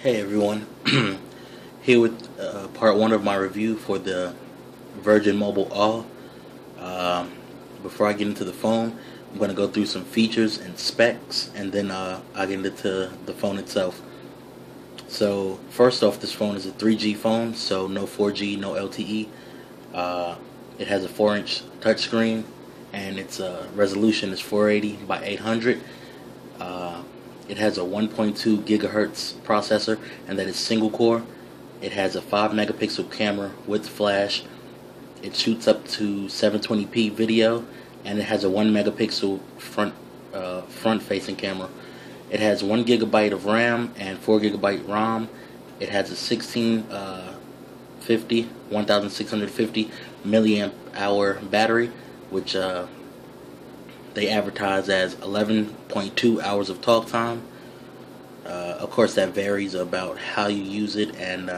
Hey everyone, here with part one of my review for the Virgin Mobile Awe. Before I get into the phone, I'm going to go through some features and specs, and then I'll get into the phone itself. So first off, this phone is a 3G phone, so no 4G, no LTE. It has a 4-inch touchscreen, and its resolution is 480 by 800. It has a 1.2 gigahertz processor, and that is single core. It has a 5 megapixel camera with flash. It shoots up to 720p video, and it has a 1 megapixel front facing camera. It has 1 gigabyte of RAM and 4 gigabyte ROM. It has a 1650 milliamp hour battery, which they advertise as 11.2 hours of talk time. Of course, that varies about how you use it and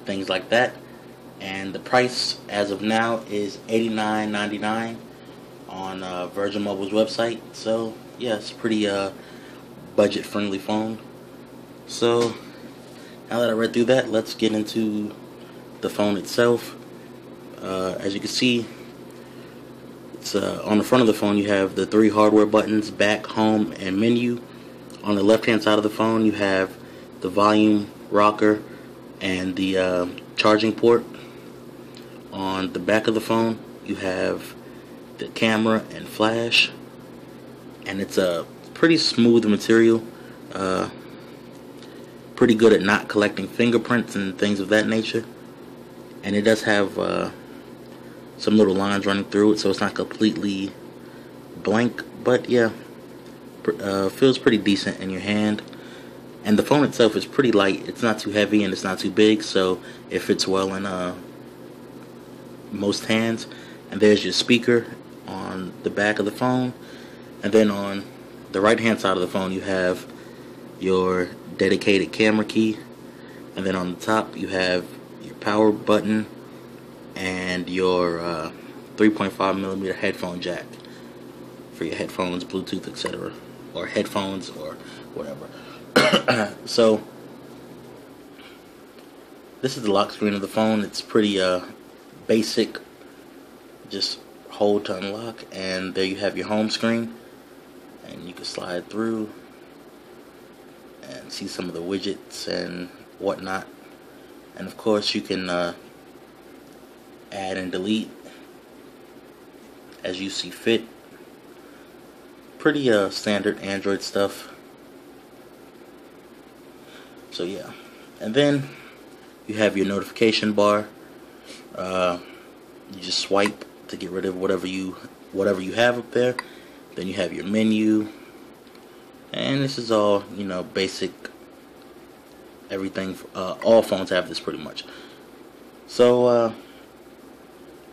things like that. And the price as of now is $89.99 on Virgin Mobile's website. So yeah, it's a pretty budget-friendly phone. So now that I read through that, let's get into the phone itself. As you can see, it's on the front of the phone you have the 3 hardware buttons: back, home, and menu. On the left hand side of the phone you have the volume rocker and the charging port. On the back of the phone you have the camera and flash, and it's a pretty smooth material, pretty good at not collecting fingerprints and things of that nature. And it does have some little lines running through it, so it's not completely blank, but yeah, feels pretty decent in your hand. And the phone itself is pretty light. It's not too heavy and it's not too big, so it fits well in most hands. And there's your speaker on the back of the phone, and then on the right hand side of the phone you have your dedicated camera key, and then on the top you have your power button and your 3.5 millimeter headphone jack for your headphones, Bluetooth, etc., or headphones or whatever. So this is the lock screen of the phone. It's pretty basic. Just hold to unlock, and there you have your home screen, and you can slide through and see some of the widgets and whatnot. And of course you can add and delete as you see fit. Pretty standard Android stuff. So yeah, and then you have your notification bar. You just swipe to get rid of whatever you have up there. Then you have your menu, and this is all, you know, basic everything. All phones have this pretty much. So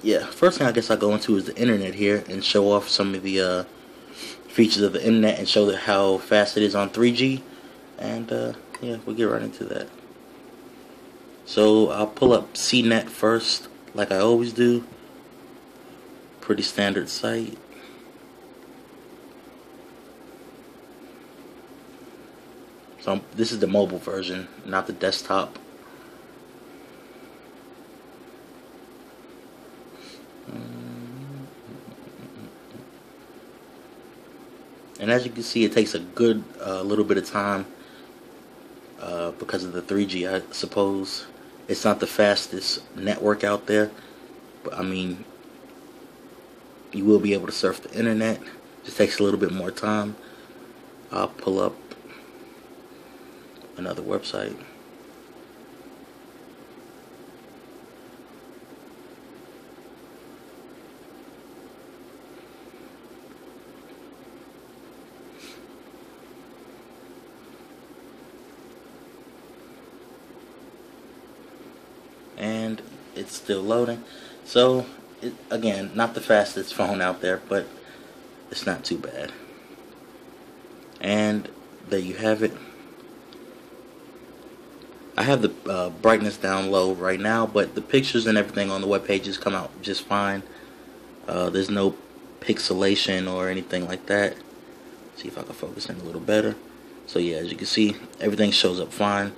yeah, first thing I guess I'll go into is the internet here and show off some of the features of the internet and show how fast it is on 3G. And yeah, we'll get right into that. So I'll pull up CNET first, like I always do. Pretty standard site. So this is the mobile version, not the desktop. And as you can see, it takes a good little bit of time because of the 3G, I suppose. It's not the fastest network out there, but I mean, you will be able to surf the internet. Just takes a little bit more time. I'll pull up another website. And it's still loading. So again, not the fastest phone out there, but it's not too bad. And there you have it. I have the brightness down low right now, but the pictures and everything on the web pages come out just fine. There's no pixelation or anything like that. See if I can focus in a little better. So yeah, as you can see, everything shows up fine.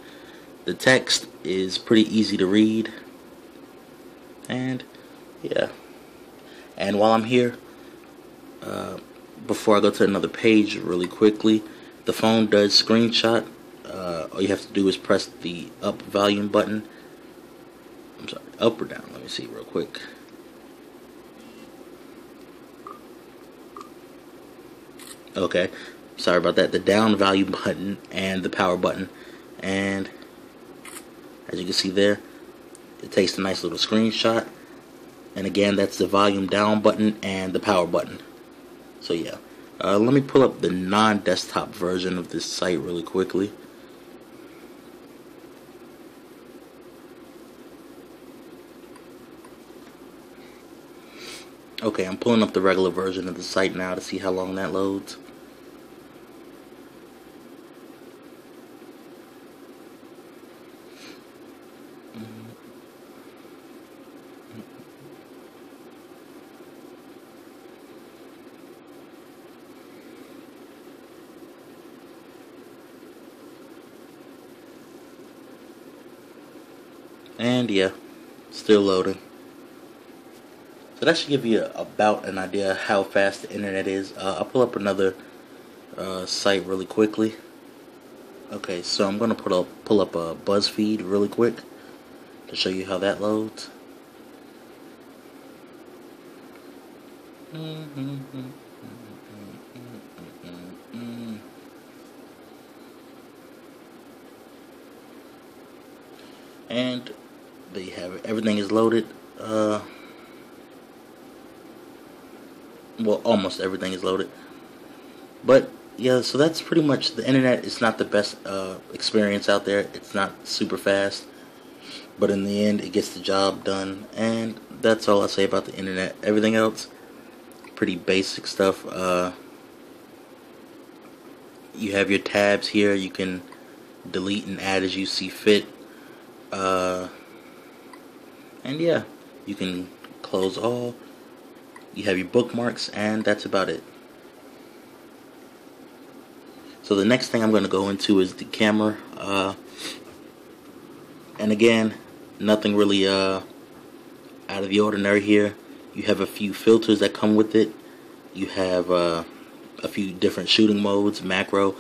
The text is pretty easy to read, and yeah. And while I'm here, before I go to another page really quickly, the phone does screenshot. All you have to do is press the up volume button. I'm sorry, up or down, let me see real quick. Okay, sorry about that. The down volume button and the power button, and as you can see there, it takes a nice little screenshot. And again, that's the volume down button and the power button. So yeah, let me pull up the non-desktop version of this site really quickly. Okay, I'm pulling up the regular version of the site now to see how long that loads. And yeah, still loading. So that should give you about an idea how fast the internet is. I'll pull up another site really quickly. Okay, so I'm gonna pull up a BuzzFeed really quick to show you how that loads. And there you have it. Everything is loaded. Well, almost everything is loaded. But yeah, so that's pretty much the internet. It's not the best experience out there. It's not super fast, but in the end, it gets the job done. And that's all I say about the internet. Everything else, pretty basic stuff. You have your tabs here. You can delete and add as you see fit. And yeah, you can close all. You have your bookmarks, and that's about it. So the next thing I'm going to go into is the camera. And again, nothing really out of the ordinary here. You have a few filters that come with it. You have a few different shooting modes: macro,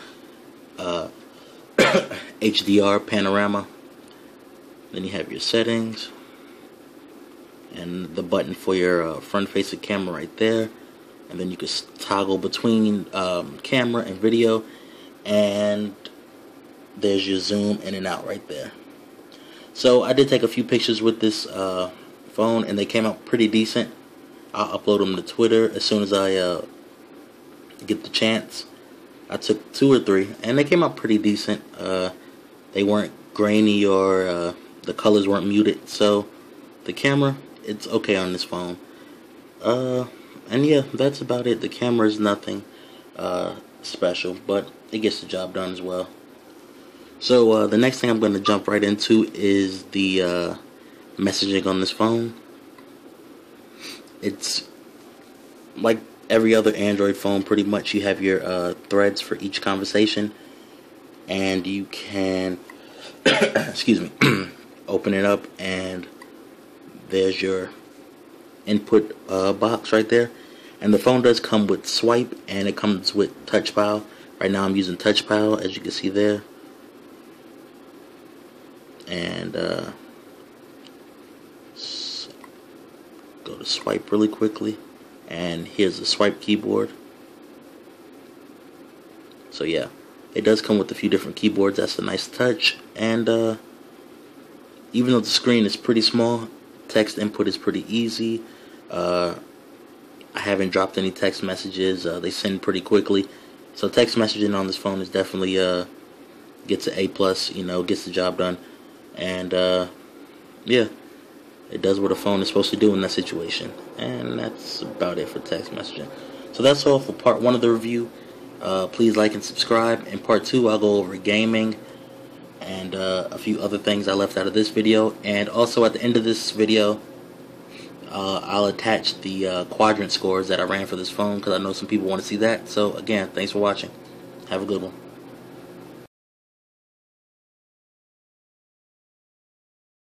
HDR, panorama. Then you have your settings, and the button for your front-facing camera right there. And then you can toggle between camera and video, and there's your zoom in and out right there. So I did take a few pictures with this phone, and they came out pretty decent. I'll upload them to Twitter as soon as I get the chance. I took 2 or 3, and they came out pretty decent. They weren't grainy, or the colors weren't muted, so the camera, it's okay on this phone. And yeah, that's about it. The camera is nothing special, but it gets the job done as well. So the next thing I'm going to jump right into is the messaging on this phone. It's like every other Android phone, pretty much. You have your threads for each conversation, and you can excuse me, open it up, and there's your input box right there. And the phone does come with swipe, and it comes with touch pile. Right now I'm using touch pile, as you can see there. And go to swipe really quickly, and here's the swipe keyboard. So yeah, it does come with a few different keyboards. That's a nice touch. And even though the screen is pretty small, text input is pretty easy. I haven't dropped any text messages. They send pretty quickly. So text messaging on this phone is definitely gets an A+, you know, gets the job done. And yeah, it does what a phone is supposed to do in that situation. And that's about it for text messaging. So that's all for part 1 of the review. Please like and subscribe. In part 2, I'll go over gaming and a few other things I left out of this video. And also at the end of this video, I'll attach the quadrant scores that I ran for this phone, because I know some people want to see that. So again, thanks for watching. Have a good one.